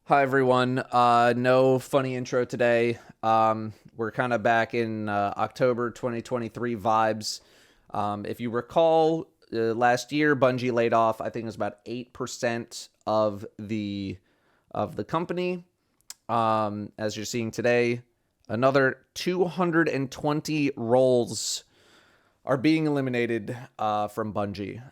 Hi everyone. No funny intro today. We're kind of back in October 2023 vibes. If you recall, last year Bungie laid off, I think it was about 8% of the company. As you're seeing today, another 220 roles are being eliminated from Bungie.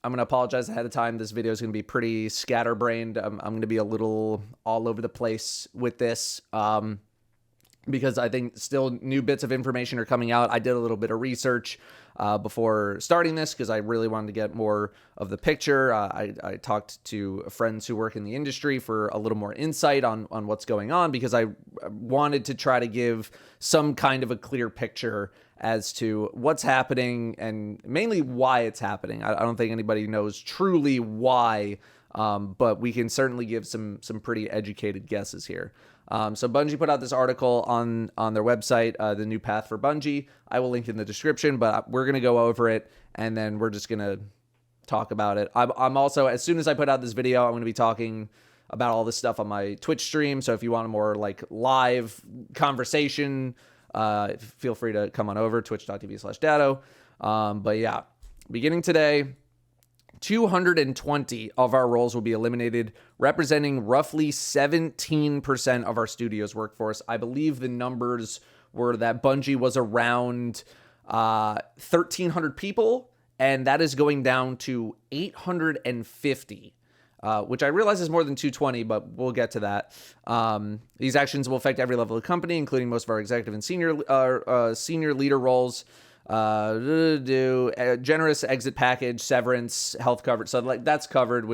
I'm going to apologize ahead of time. This video is going to be pretty scatterbrained. I'm going to be a little all over the place with this because I think still new bits of information are coming out. I did a little bit of research before starting this because I really wanted to get more of the picture. I talked to friends who work in the industry for a little more insight on what's going on because I wanted to try to give some kind of a clear picture as to what's happening and mainly why it's happening. I don't think anybody knows truly why, but we can certainly give some pretty educated guesses here. So Bungie put out this article on their website, The New Path for Bungie. I will link in the description, but we're going to go over it, and then we're just going to talk about it. I'm also, as soon as I put out this video, I'm going to be talking about all this stuff on my Twitch stream. So if you want a more like live conversation, feel free to come on over, twitch.tv/Datto. But yeah, beginning today, 220 of our roles will be eliminated, representing roughly 17% of our studio's workforce. I believe the numbers were that Bungie was around 1,300 people, and that is going down to 850. Which I realize is more than 220, but we'll get to that. These actions will affect every level of the company, including most of our executive and senior leader roles. Generous exit package, severance, health coverage. So like that's covered,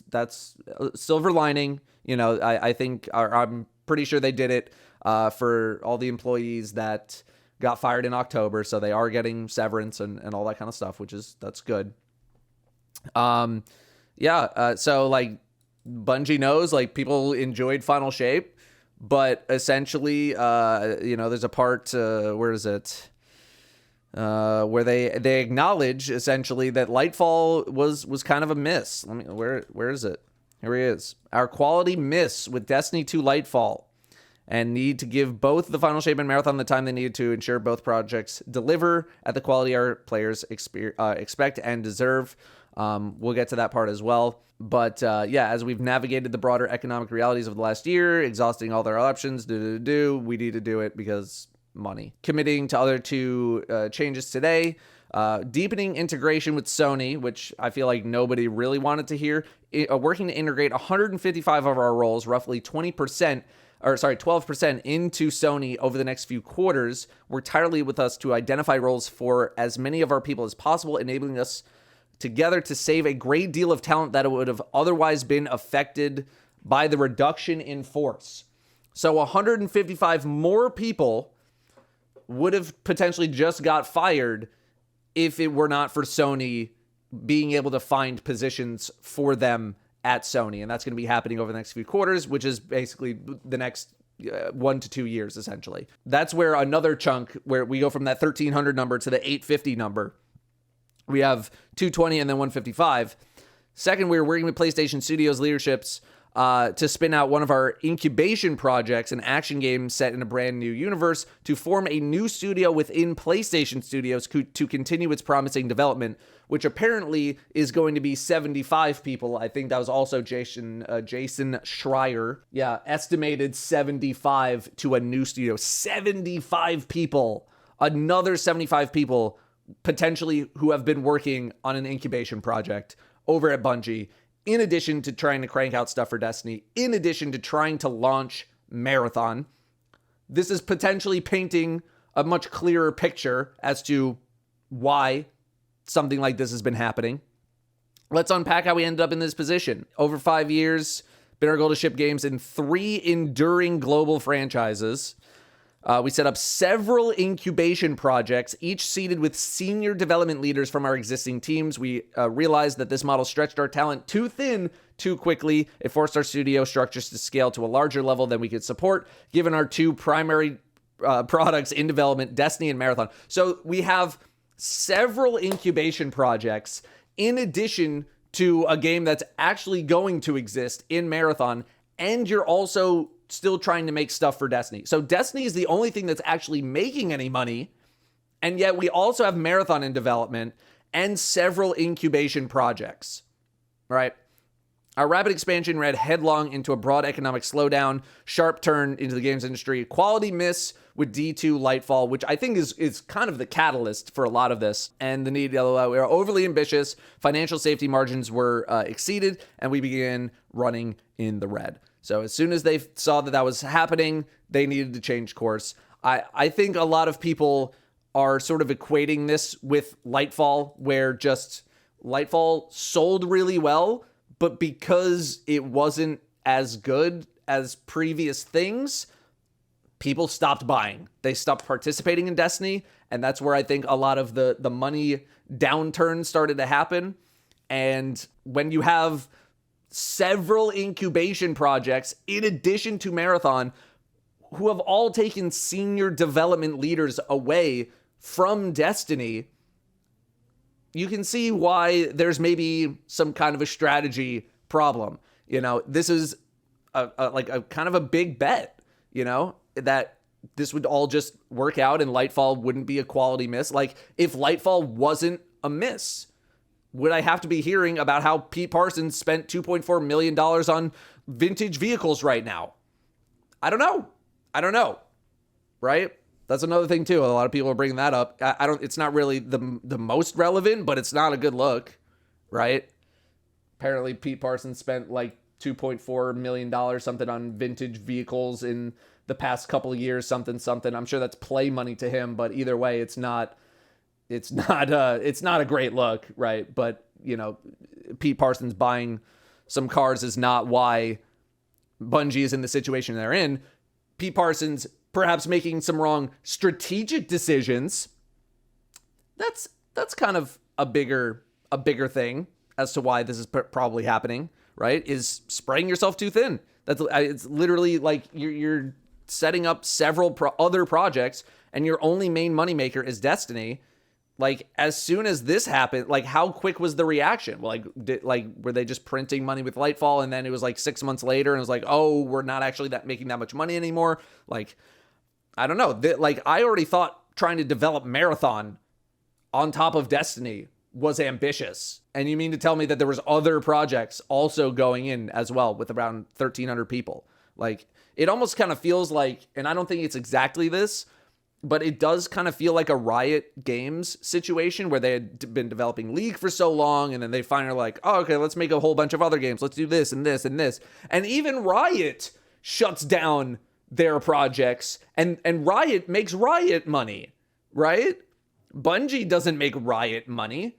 that's a silver lining. You know, I think I'm pretty sure they did it for all the employees that got fired in October. So they are getting severance and all that kind of stuff, that's good. So like Bungie knows like people enjoyed Final Shape, but essentially, there's a part, where is it? Where they acknowledge essentially that Lightfall was kind of a miss. Where is it? Here he is. Our quality miss with Destiny 2 Lightfall, and need to give both the Final Shape and Marathon the time they needed to ensure both projects deliver at the quality our players expect and deserve. We'll get to that part as well. But as we've navigated the broader economic realities of the last year, exhausting all their options, we need to do it because money. Committing to other two changes today. Deepening integration with Sony, which I feel like nobody really wanted to hear. Working to integrate 155 of our roles, roughly 12% into Sony over the next few quarters. Work tirelessly with us to identify roles for as many of our people as possible, enabling us together to save a great deal of talent that would have otherwise been affected by the reduction in force. So 155 more people would have potentially just got fired if it were not for Sony being able to find positions for them at Sony. And that's going to be happening over the next few quarters, which is basically the next 1 to 2 years, essentially. That's where another chunk, where we go from that 1,300 number to the 850 number. We have 220 and then 155. Second, we're working with PlayStation Studios leaderships to spin out one of our incubation projects, an action game set in a brand new universe, to form a new studio within PlayStation Studios to continue its promising development, which apparently is going to be 75 people. I think that was also Jason Schreier. Yeah, estimated 75 to a new studio. 75 people. Another 75 people potentially who have been working on an incubation project over at Bungie, in addition to trying to crank out stuff for Destiny, in addition to trying to launch Marathon. This is potentially painting a much clearer picture as to why something like this has been happening. Let's unpack how we ended up in this position. Over 5 years, been our goal to ship games in 3 enduring global franchises. We set up several incubation projects, each seeded with senior development leaders from our existing teams. We realized that this model stretched our talent too thin too quickly. It forced our studio structures to scale to a larger level than we could support, given our 2 primary products in development, Destiny and Marathon. So we have several incubation projects in addition to a game that's actually going to exist in Marathon. and you're also still trying to make stuff for Destiny. So Destiny is the only thing that's actually making any money, and yet we also have Marathon in development and several incubation projects, right? Our rapid expansion read headlong into a broad economic slowdown, sharp turn into the games industry, quality miss with D2 Lightfall, which I think is kind of the catalyst for a lot of this, and the need, we were overly ambitious, financial safety margins were exceeded, and we began running in the red. So as soon as they saw that was happening, they needed to change course. I think a lot of people are sort of equating this with Lightfall, where just Lightfall sold really well, but because it wasn't as good as previous things, people stopped buying. They stopped participating in Destiny, and that's where I think a lot of the money downturn started to happen. And when you have several incubation projects, in addition to Marathon, who have all taken senior development leaders away from Destiny, you can see why there's maybe some kind of a strategy problem. This is a kind of a big bet, that this would all just work out and Lightfall wouldn't be a quality miss. Like, if Lightfall wasn't a miss, would I have to be hearing about how Pete Parsons spent $2.4 million on vintage vehicles right now? I don't know. Right? That's another thing too. A lot of people are bringing that up. It's not really the most relevant, but it's not a good look, right? Apparently Pete Parsons spent like $2.4 million something on vintage vehicles in the past couple of years, something. I'm sure that's play money to him, but either way, it's not a great look, right? But, Pete Parsons buying some cars is not why Bungie is in the situation they're in. Pete Parsons perhaps making some wrong strategic decisions. That's kind of a bigger thing as to why this is probably happening, right? Is spreading yourself too thin. It's literally like you're setting up several other projects, and your only main moneymaker is Destiny. Like, as soon as this happened, like, how quick was the reaction? Were they just printing money with Lightfall, and then it was like 6 months later, and it was like, oh, we're not actually making that much money anymore? Like, I don't know. I already thought trying to develop Marathon on top of Destiny was ambitious. And you mean to tell me that there was other projects also going in as well with around 1,300 people? Like, it almost kind of feels like, and I don't think it's exactly this, but it does kind of feel like a Riot Games situation where they had been developing League for so long, and then they finally like, oh, okay, let's make a whole bunch of other games. Let's do this and this and this. And even Riot shuts down their projects, and Riot makes Riot money, right? Bungie doesn't make Riot money.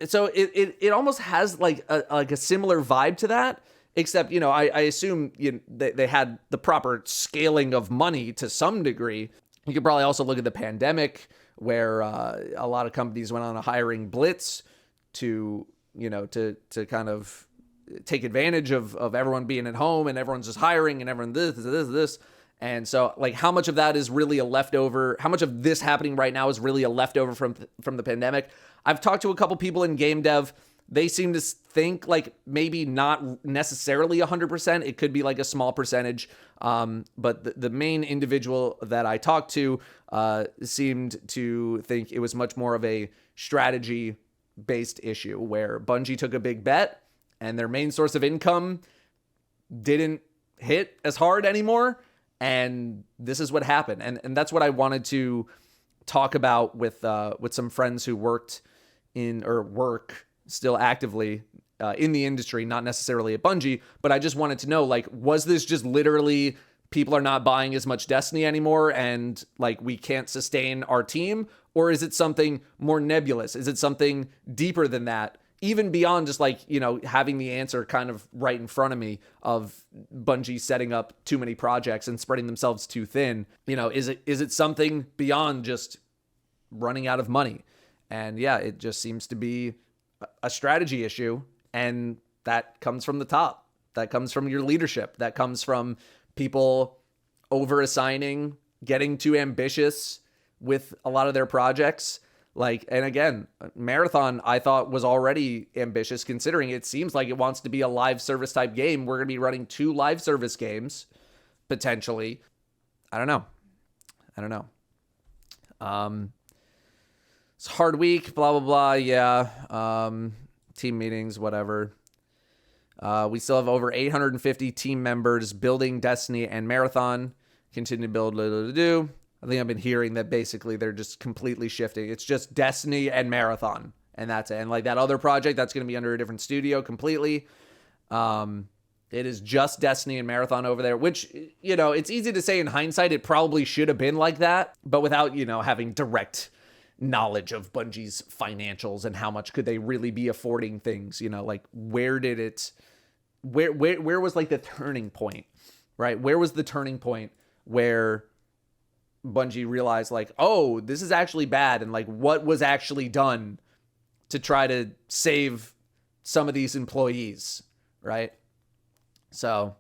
So it almost has like a similar vibe to that, except, I assume they had the proper scaling of money to some degree. You could probably also look at the pandemic, where a lot of companies went on a hiring blitz to kind of take advantage of everyone being at home, and everyone's just hiring, and everyone this. And so, like, how much of that is really a leftover? How much of this happening right now is really a leftover from the pandemic? I've talked to a couple people in game dev. They seem to think like maybe not necessarily 100%. It could be like a small percentage. But the main individual that I talked to seemed to think it was much more of a strategy-based issue, where Bungie took a big bet and their main source of income didn't hit as hard anymore. And this is what happened. And that's what I wanted to talk about with some friends who work still actively in the industry, not necessarily at Bungie, but I just wanted to know, like, was this just literally people are not buying as much Destiny anymore and like we can't sustain our team? Or is it something more nebulous? Is it something deeper than that? Even beyond just like, having the answer kind of right in front of me of Bungie setting up too many projects and spreading themselves too thin, is it something beyond just running out of money? And yeah, it just seems to be a strategy issue, and that comes from the top. That comes from your leadership. That comes from people over assigning, getting too ambitious with a lot of their projects. Like, and again, Marathon I thought was already ambitious, considering it seems like it wants to be a live service type game. We're going to be running 2 live service games potentially. I don't know. It's a hard week, blah blah blah. Yeah. Team meetings, whatever. We still have over 850 team members building Destiny and Marathon. Continue to build. I think I've been hearing that basically they're just completely shifting. It's just Destiny and Marathon, and that's it. And like that other project, that's going to be under a different studio completely. It is just Destiny and Marathon over there, which, you know, it's easy to say in hindsight, it probably should have been like that, but without, you know, having direct knowledge of Bungie's financials and how much could they really be affording things, you know, like where was like the turning point, right? Where was the turning point where Bungie realized like, oh, this is actually bad, and like what was actually done to try to save some of these employees, right? So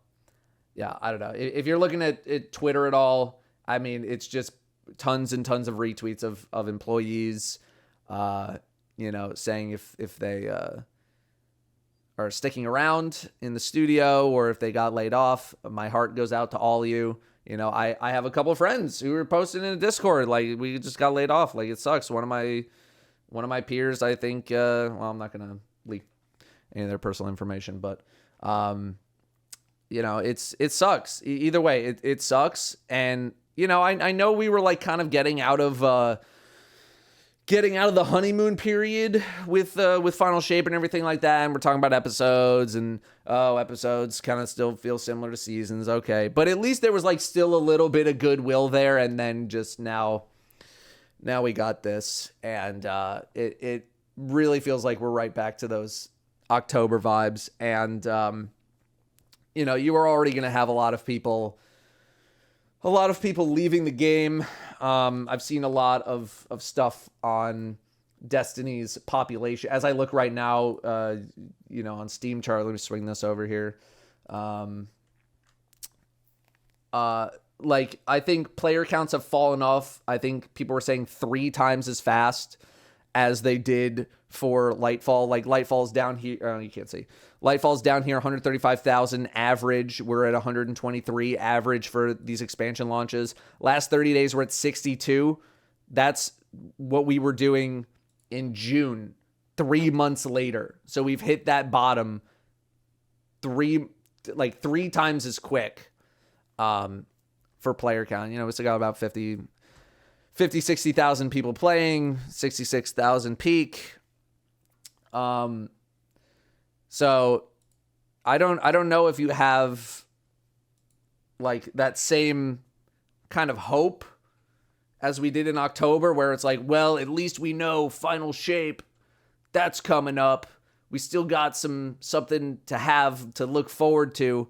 yeah, I don't know. If you're looking at Twitter at all, I mean, it's just tons and tons of retweets of employees, you know, saying if they are sticking around in the studio or if they got laid off. My heart goes out to all of you. You know, I have a couple of friends who were posting in a Discord, like, we just got laid off. Like, it sucks. One of my peers, I think, well, I'm not going to leak any of their personal information, but, you know, it sucks. Either way, it sucks. And, you know, I know we were like kind of getting out of the honeymoon period with Final Shape and everything like that, and we're talking about episodes, and episodes kind of still feel similar to seasons, okay, but at least there was like still a little bit of goodwill there, and then just now we got this, and it really feels like we're right back to those October vibes, and you know, you are already going to have a lot of people leaving the game. I've seen a lot of stuff on Destiny's population. As I look right now, you know, on Steam chart, let me swing this over here. Like, I think player counts have fallen off. I think people were saying 3 times as fast as they did for Lightfall. Like, Lightfall's down here. You can't see. Lightfall's down here, 135,000 average. We're at 123 average for these expansion launches. Last 30 days, we're at 62. That's what we were doing in June, 3 months later. So we've hit that bottom 3 times as quick for player count. You know, we still got about 60,000 people playing, 66,000 peak. So I don't know if you have like that same kind of hope as we did in October, where it's like, well, at least we know Final Shape, that's coming up. We still got something to have to look forward to.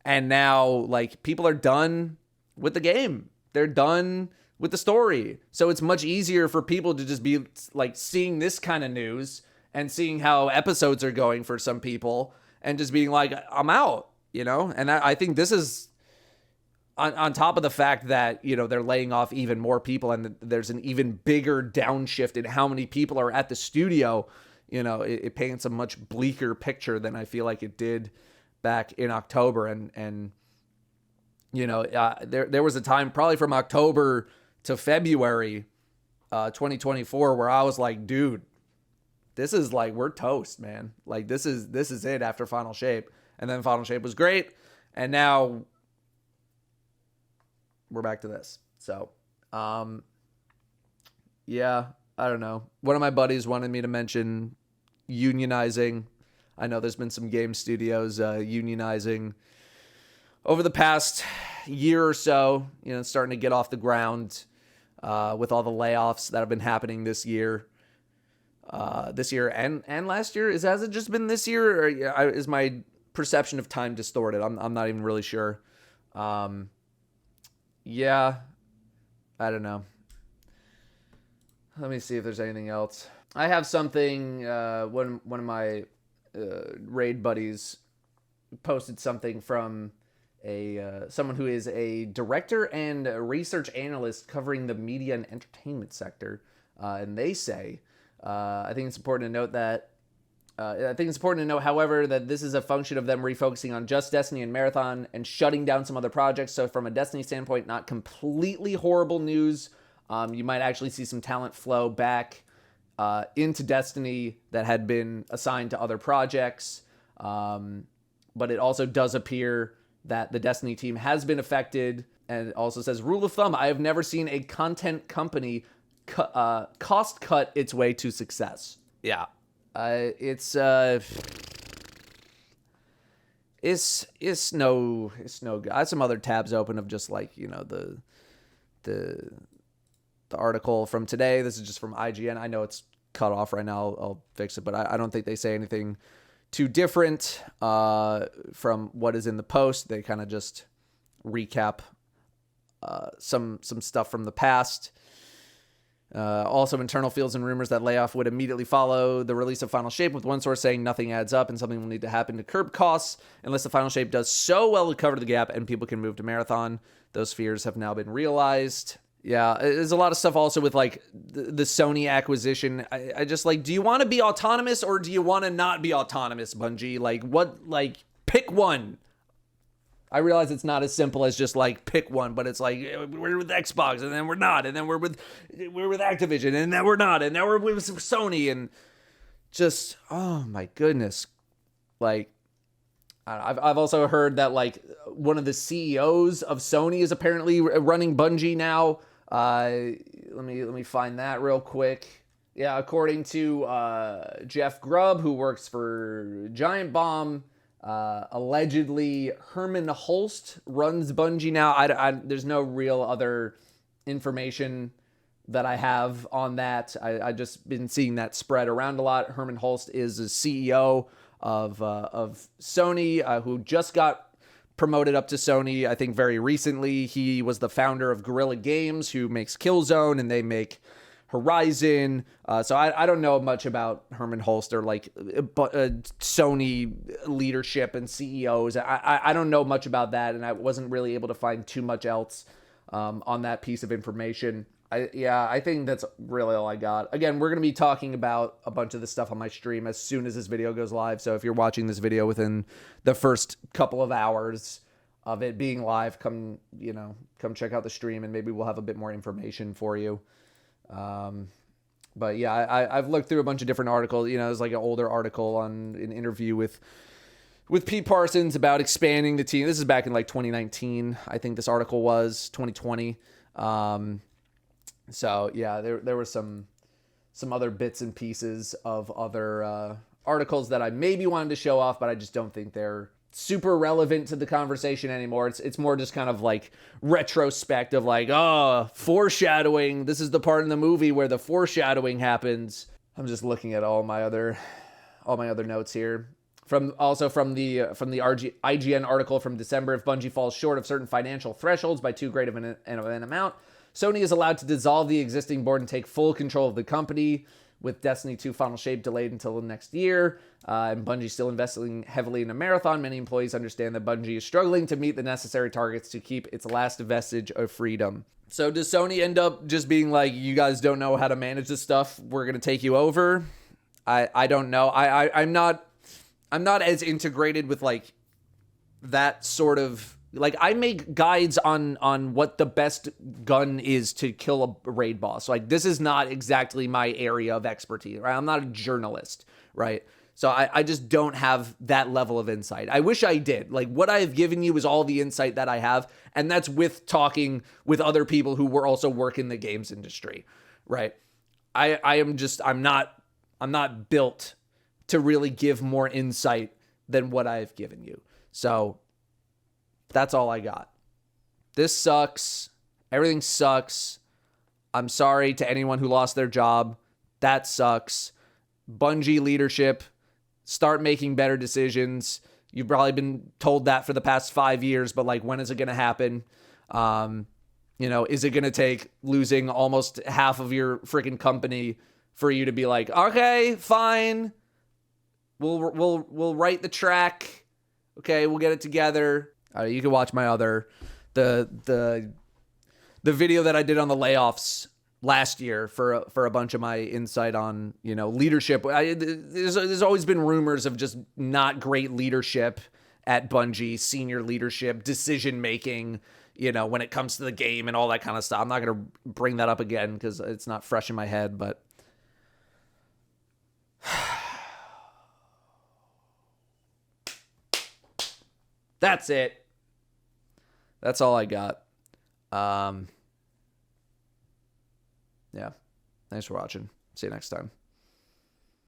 And now, like, people are done with the game. They're done with the story. So it's much easier for people to just be like seeing this kind of news and seeing how episodes are going for some people and just being like, I'm out, you know? And I think this is on top of the fact that, you know, they're laying off even more people and there's an even bigger downshift in how many people are at the studio. You know, it paints a much bleaker picture than I feel like it did back in October. And you know, there was a time probably from October to February 2024 where I was like, dude, this is like, we're toast, man. Like, this is it after Final Shape. And then Final Shape was great. And now we're back to this. So, yeah, I don't know. One of my buddies wanted me to mention unionizing. I know there's been some game studios unionizing over the past year or so, you know, starting to get off the ground with all the layoffs that have been happening this year. And last year. Has it just been this year, or is my perception of time distorted? I'm not even really sure. Yeah, I don't know. Let me see if there's anything else. I have something. One of my raid buddies posted something from someone who is a director and a research analyst covering the media and entertainment sector. And they say, I think it's important to note that, however, that this is a function of them refocusing on just Destiny and Marathon and shutting down some other projects. So from a Destiny standpoint, not completely horrible news. You might actually see some talent flow back into Destiny that had been assigned to other projects. But it also does appear that the Destiny team has been affected. And it also says, rule of thumb, I have never seen a content company cost cut its way to success. Yeah. It's no good. I have some other tabs open of just like, the article from today. This is just from IGN. I know it's cut off right now. I'll fix it, but I don't think they say anything too different from what is in the post. They kind of just recap some stuff from the past. Also, internal feels and rumors that layoff would immediately follow the release of Final Shape, with one source saying nothing adds up and something will need to happen to curb costs unless the Final Shape does so well to cover the gap and people can move to Marathon. Those fears have now been realized. Yeah, there's a lot of stuff also with like the Sony acquisition. I just like, do you want to be autonomous or do you want to not be autonomous, Bungie? Pick one. I realize it's not as simple as just like pick one, but it's like we're with Xbox and then we're not, and then we're with Activision and then we're not, and now we're with Sony, and just, oh my goodness. Like, I've also heard that like one of the CEOs of Sony is apparently running Bungie now. Let me find that real quick. Yeah, according to Jeff Grubb, who works for Giant Bomb. Allegedly, Herman Hulst runs Bungie now. There's no real other information that I have on that. I just been seeing that spread around a lot. Herman Hulst is the CEO of Sony, who just got promoted up to Sony, I think very recently. He was the founder of Guerrilla Games, who makes Killzone, and they make Horizon. So I don't know much about Herman Hulst or like Sony leadership and CEOs. I don't know much about that, and I wasn't really able to find too much else on that piece of information. I think that's really all I got. Again, we're going to be talking about a bunch of this stuff on my stream as soon as this video goes live. So if you're watching this video within the first couple of hours of it being live, come check out the stream and maybe we'll have a bit more information for you. But yeah, I've looked through a bunch of different articles. There's like an older article on an interview with Pete Parsons about expanding the team. This is back in like 2019. I think this article was 2020. So yeah, there were some other bits and pieces of other articles that I maybe wanted to show off, but I just don't think they're super relevant to the conversation anymore. It's more just kind of like retrospective, like, foreshadowing. This is the part in the movie where the foreshadowing happens. I'm just looking at all my other notes here. From the IGN article from December, if Bungie falls short of certain financial thresholds by too great of an amount, Sony is allowed to dissolve the existing board and take full control of the company, with Destiny 2 Final Shape delayed until next year, and Bungie still investing heavily in a Marathon. Many employees understand that Bungie is struggling to meet the necessary targets to keep its last vestige of freedom. So does Sony end up just being like, you guys don't know how to manage this stuff, we're going to take you over? I don't know. I'm not as integrated with like that sort of, like, I make guides on what the best gun is to kill a raid boss. Like, this is not exactly my area of expertise, right? I'm not a journalist, right? So I just don't have that level of insight. I wish I did. Like, what I have given you is all the insight that I have, and that's with talking with other people who were also work in the games industry, right? I'm not built to really give more insight than what I've given you. So that's all I got. This sucks. Everything sucks. I'm sorry to anyone who lost their job. That sucks. Bungie leadership, start making better decisions. You've probably been told that for the past 5 years, but like, when is it going to happen? Is it going to take losing almost half of your freaking company for you to be like, okay, fine. We'll write the track. Okay, we'll get it together. You can watch my other the video that I did on the layoffs last year for a bunch of my insight on, leadership. There's always been rumors of just not great leadership at Bungie, senior leadership, decision making, when it comes to the game and all that kind of stuff. I'm not going to bring that up again because it's not fresh in my head, but that's it. That's all I got. Yeah. Thanks for watching. See you next time.